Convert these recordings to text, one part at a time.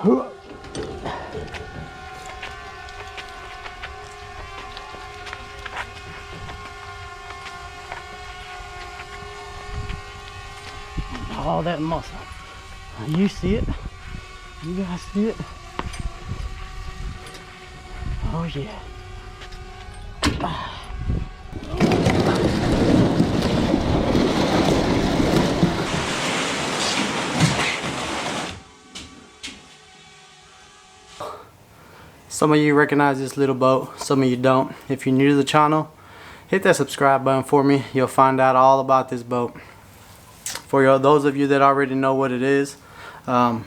All that muscle. You see it? You guys see it? Oh yeah. Some of you recognize this little boat, some of you don't. If you're new to the channel, hit that subscribe button for me. You'll find out all about this boat. For those of you that already know what it is, as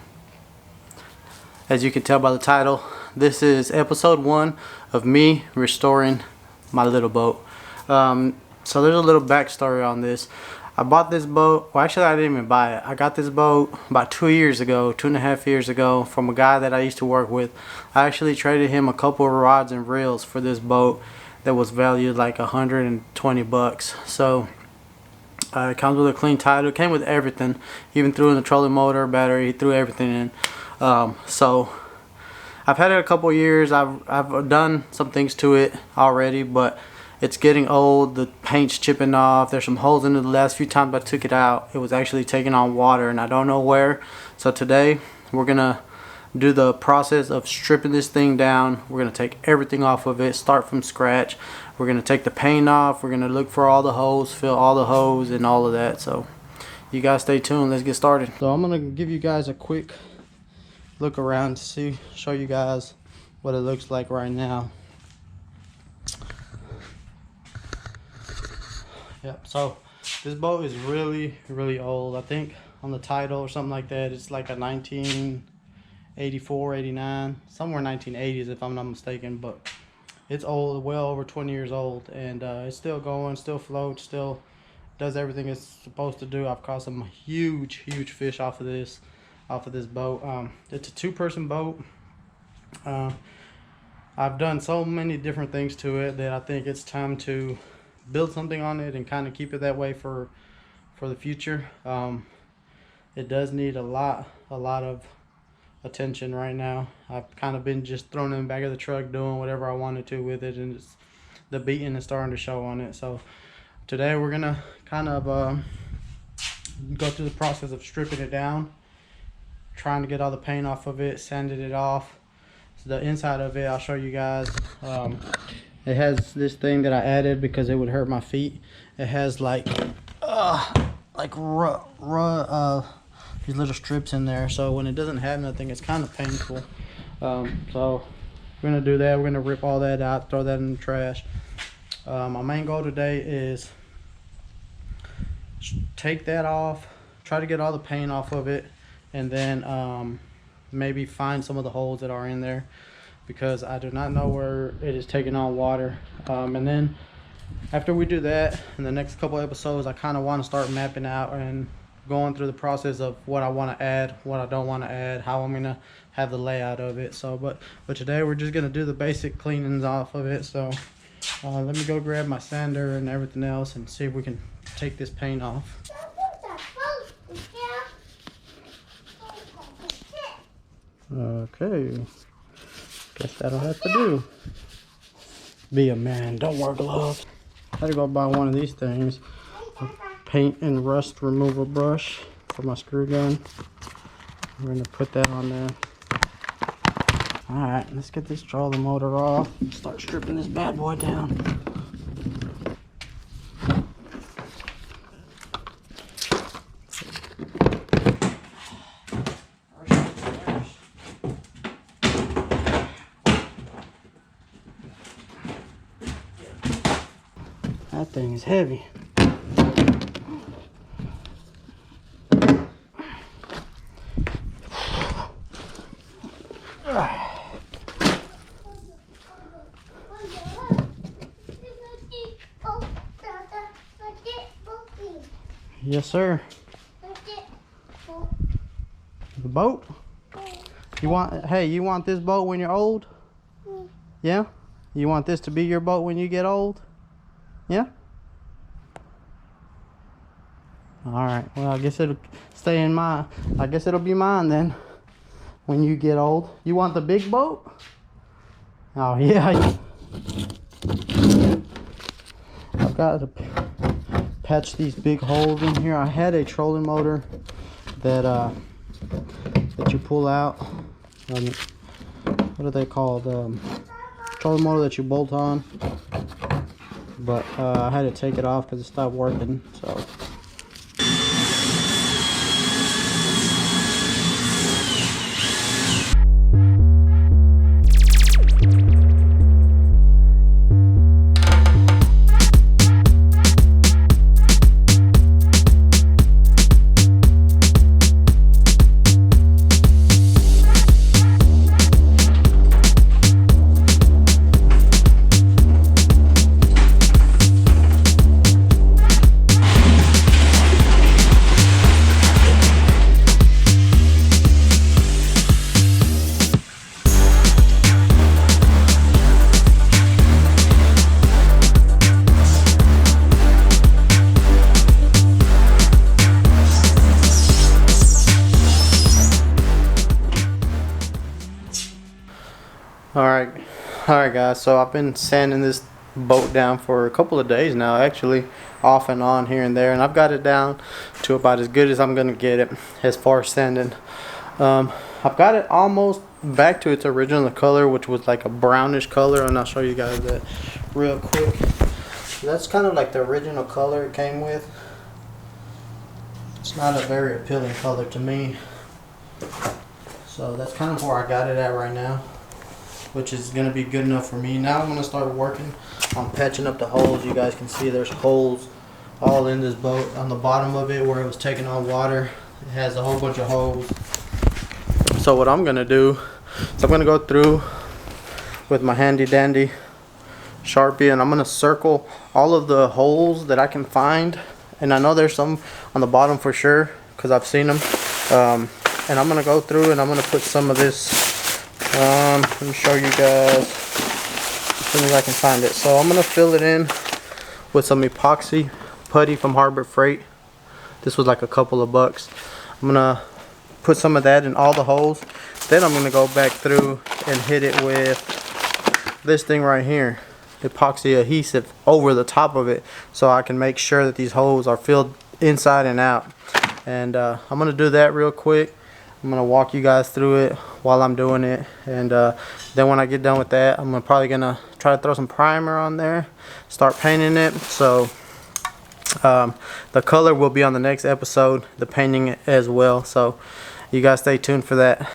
you can tell by the title, this is episode 1 of me restoring my little boat. So there's a little backstory on this. I bought this boat, well actually I didn't even buy it. I got this boat about 2 years ago, 2.5 years ago, from a guy that I used to work with. I actually traded him a couple of rods and reels for this boat that was valued like 120 bucks. So it comes with a clean title. It came with everything. Even threw in the trolling motor, battery, threw everything in. So I've had it a couple years. I've done some things to it already, but it's getting old. The paint's chipping off. There's some holes in it. The last few times I took it out, it was actually taking on water, and I don't know where. So today we're gonna do the process of stripping this thing down. We're gonna take everything off of it, start from scratch. We're gonna take the paint off. We're gonna look for all the holes, fill all the holes and all of that. So you guys stay tuned. Let's get started. So I'm gonna give you guys a quick look around to show you guys what it looks like right now. Yep, so this boat is really old. I think on the title or something like that, it's like a 1984, 89, somewhere 1980s if I'm not mistaken, but it's old, well over 20 years old, and it's still going, still floats, still does everything it's supposed to do. I've caught some huge fish off of this boat. It's a 2-person boat. I've done so many different things to it that I think it's time to build something on it and kind of keep it that way for the future. It does need a lot of attention right now. I've kind of been just throwing it in the back of the truck, doing whatever I wanted to with it, and the beating is starting to show on it. So today we're gonna kind of go through the process of stripping it down, trying to get all the paint off of it, sanding it off. So the inside of it, I'll show you guys. It has this thing that I added because it would hurt my feet. It has like these little strips in there, so when it doesn't have nothing, it's kind of painful. So we're gonna do that. We're gonna rip all that out, throw that in the trash. My main goal today is take that off, try to get all the paint off of it, and then maybe find some of the holes that are in there, because I do not know where it is taking on water. And then after we do that, in the next couple episodes, I kind of want to start mapping out and going through the process of what I want to add, what I don't want to add, how I'm gonna have the layout of it. So but today we're just gonna do the basic cleanings off of it. So let me go grab my sander and everything else and see if we can take this paint off. Okay, guess that'll have to do. Be a man, don't wear gloves. I had to go buy one of these things, a paint and rust removal brush for my screw gun. We're gonna put that on there. All right, let's get this trolling motor off. Start stripping this bad boy down. That thing is heavy. Yes, sir. The boat? You want, hey, you want this boat when you're old? Yeah? You want this to be your boat when you get old? Yeah? Alright, well, I guess it'll stay in mine. I guess it'll be mine then. when you get old. You want the big boat? Oh yeah. I've got to patch these big holes in here. I had a trolling motor that you pull out. What are they called? Trolling motor that you bolt on. But I had to take it off because it stopped working. So. Alright guys, so I've been sanding this boat down for a couple of days now, actually, off and on here and there, and I've got it down to about as good as I'm gonna get it as far as sanding. I've got it almost back to its original color, which was like a brownish color, and I'll show you guys that real quick. That's kind of like the original color it came with. It's not a very appealing color to me, so that's kind of where I got it at right now, which is going to be good enough for me. Now I'm going to start working on patching up the holes. You guys can see there's holes all in this boat. On the bottom of it where it was taking on water, it has a whole bunch of holes. So what I'm going to do is I'm going to go through with my handy dandy Sharpie, and I'm going to circle all of the holes that I can find. And I know there's some on the bottom for sure because I've seen them. And I'm going to go through and I'm going to put some of this. Let me show you guys as soon as I can find it. So I'm going to fill it in with some epoxy putty from Harbor Freight. This was like a couple of bucks. I'm going to put some of that in all the holes. Then I'm going to go back through and hit it with this thing right here. Epoxy adhesive over the top of it so I can make sure that these holes are filled inside and out. And I'm going to do that real quick. I'm going to walk you guys through it while I'm doing it, and then when I get done with that, I'm probably going to try to throw some primer on there, start painting it. So the color will be on the next episode, the painting as well, so you guys stay tuned for that.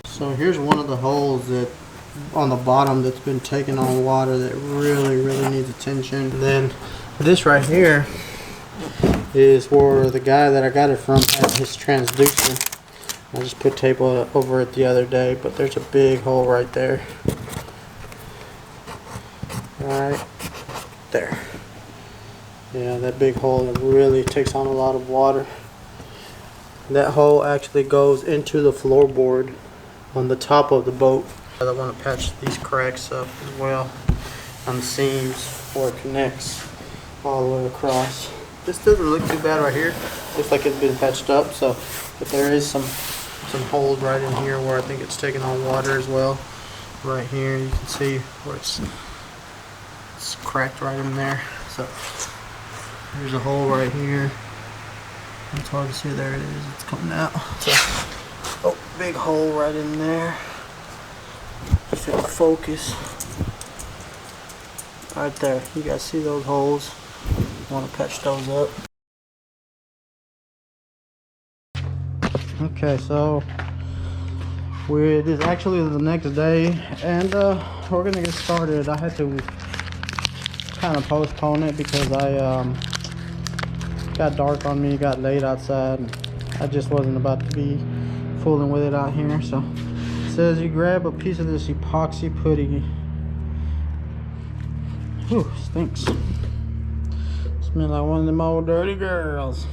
So here's one of the holes that on the bottom that's been taking on water that really needs attention. And then this right here is where the guy that I got it from had his transducer. I just put tape over it the other day, but there's a big hole right there. Right there. Yeah, that big hole really takes on a lot of water. That hole actually goes into the floorboard on the top of the boat. I want to patch these cracks up as well on the seams where it connects all the way across. This doesn't look too bad right here. Looks like it's been patched up. So, but there is some holes right in here where I think it's taking on water as well. Right here, you can see where it's cracked right in there. So there's a hole right here. It's hard to see. There it is. It's coming out. So, oh, big hole right in there. If it'll focus. Right there. You guys see those holes? Want to patch those up. Okay, so it is actually the next day, and we're gonna get started. I had to kind of postpone it because got dark on me, got late outside, and I just wasn't about to be fooling with it out here. So it says you grab a piece of this epoxy putty. Whew, stinks. Smell like one of them old dirty girls.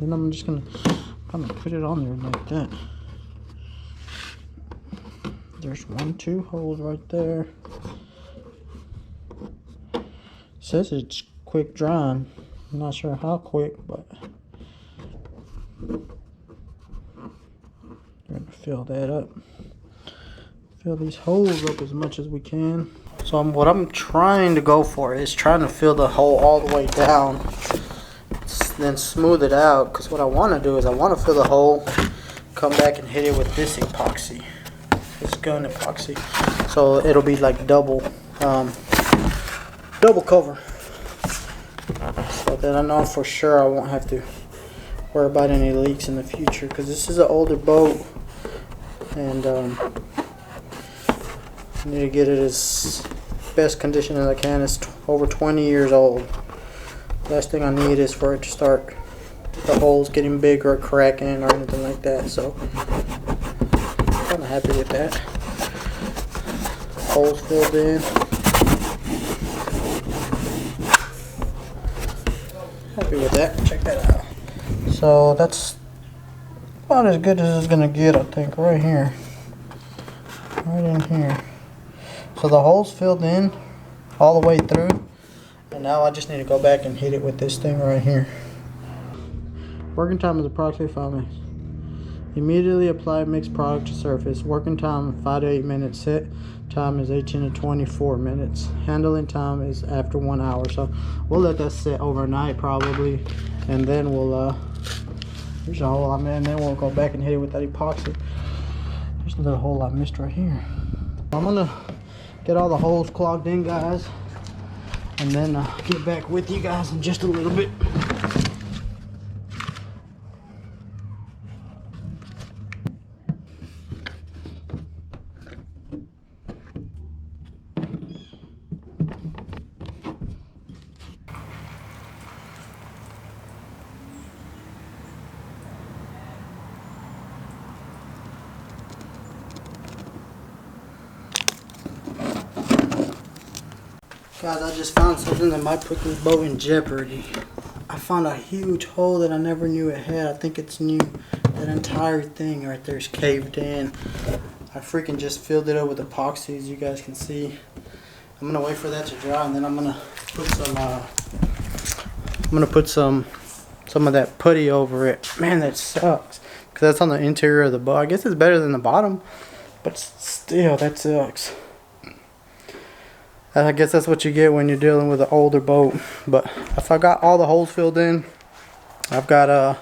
Then I'm just gonna kind of put it on there like that. There's 2 holes right there. It says it's quick drying. I'm not sure how quick, but we're gonna fill that up. Fill these holes up as much as we can. So what I'm trying to go for is trying to fill the hole all the way down, then smooth it out. Because what I want to do is I want to fill the hole, come back and hit it with this epoxy, this gun epoxy. So it'll be like double cover. So then I know for sure I won't have to worry about any leaks in the future. Because this is an older boat, and I need to get it as best condition as I can. It's over 20 years old. Last thing I need is for it to start the holes getting big or cracking or anything like that. So I'm kind of happy with that. Holes filled in. Happy with that. Check that out. So that's about as good as it's gonna get, I think, right here. Right in here. So the hole's filled in all the way through, and now I just need to go back and hit it with this thing right here. Working time is approximately 5 minutes. Immediately apply mixed product to surface. Working time 5 to 8 minutes. Set time is 18 to 24 minutes. Handling time is after 1 hour. So we'll let that sit overnight probably, and then we'll here's a hole I missed, and then we'll go back and hit it with that epoxy. There's a little hole I missed right here. I'm gonna get all the holes clogged in, guys, and then get back with you guys in just a little bit. Guys, I just found something that might put this boat in jeopardy. I found a huge hole that I never knew it had. I think it's new. That entire thing right there is caved in. I freaking just filled it up with epoxy, as you guys can see. I'm gonna wait for that to dry, and then I'm gonna put some of that putty over it. Man, that sucks, because that's on the interior of the boat. I guess it's better than the bottom, but still, that sucks. I guess that's what you get when you're dealing with an older boat. But if I got all the holes filled in, I've got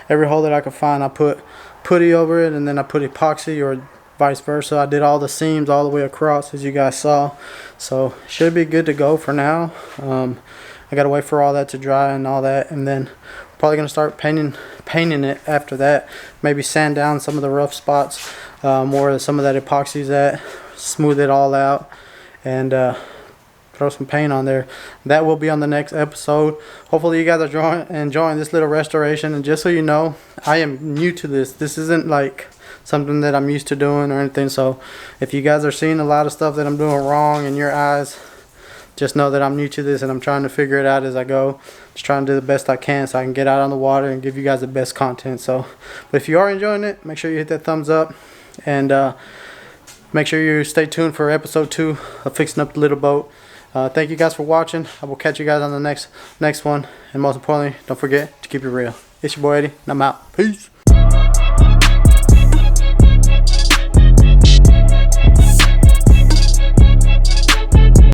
every hole that I could find, I put putty over it, and then I put epoxy, or vice versa. I did all the seams all the way across, as you guys saw. So should be good to go for now. I gotta wait for all that to dry and all that, and then probably gonna start painting it after that. Maybe sand down some of the rough spots where some of that epoxy's at, smooth it all out, and throw some paint on there. That will be on the next episode. Hopefully you guys are enjoying this little restoration. And just so you know, I am new to this. This isn't like something that I'm used to doing or anything. So if you guys are seeing a lot of stuff that I'm doing wrong in your eyes, just know that I'm new to this, and I'm trying to figure it out as I go. Just trying to do the best I can so I can get out on the water and give you guys the best content. So, but if you are enjoying it, make sure you hit that thumbs up, and make sure you stay tuned for episode 2 of Fixing Up the Little Boat. Thank you guys for watching. I will catch you guys on the next one. And most importantly, don't forget to keep it real. It's your boy Eddie, and I'm out. Peace.